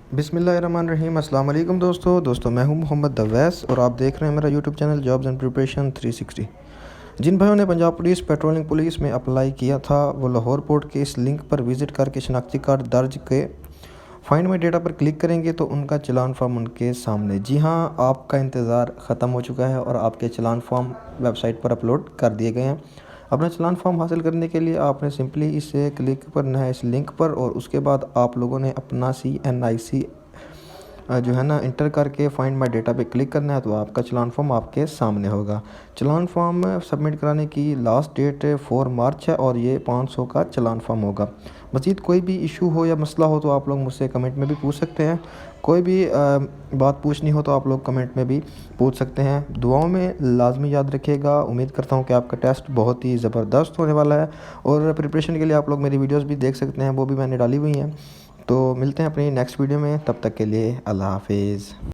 बिस्मिल्लाहिर्रहमानिर्रहीम। अस्सलाम वालेकुम दोस्तों मैं हूं मोहम्मद दवैस और आप देख रहे हैं मेरा YouTube channel jobs and preparation 360। जिन भाइयों ने पंजाब पुलिस पेट्रोलिंग पुलिस में अप्लाई किया था वो लाहौर पोर्ट के इस लिंक पर विज़िट करके शनाख्ती कार्ड दर्ज के फाइंड माई डेटा पर क्लिक करेंगे तो उनका चलान फॉर्म उनके सामने। जी हाँ, आपका इंतज़ार ख़त्म हो चुका है और आपके चलान फॉर्म वेबसाइट पर अपलोड कर दिए गए हैं। अपना चलान फॉर्म हासिल करने के लिए आपने सिंपली इसे क्लिक करना है, इस लिंक पर, और उसके बाद आप लोगों ने अपना CNIC जो है ना इंटर करके फाइंड माई डेटा पे क्लिक करना है, तो आपका चलान फॉर्म आपके सामने होगा। चलान फॉर्म सबमिट कराने की लास्ट डेट 4 मार्च है और ये 500 का चलान फॉर्म होगा। मज़ीद कोई भी इशू हो या मसला हो तो आप लोग मुझसे कमेंट में भी पूछ सकते हैं। कोई भी बात पूछनी हो तो आप लोग कमेंट में भी पूछ सकते हैं। दुआओं में लाजमी याद रखिएगा। उम्मीद करता हूँ कि आपका टेस्ट बहुत ही ज़बरदस्त होने वाला है और प्रिपरेशन के लिए आप लोग मेरी वीडियोस भी देख सकते हैं, वो भी मैंने डाली हुई हैं। तो मिलते हैं अपनी नेक्स्ट वीडियो में, तब तक के लिए अल्लाह हाफिज़।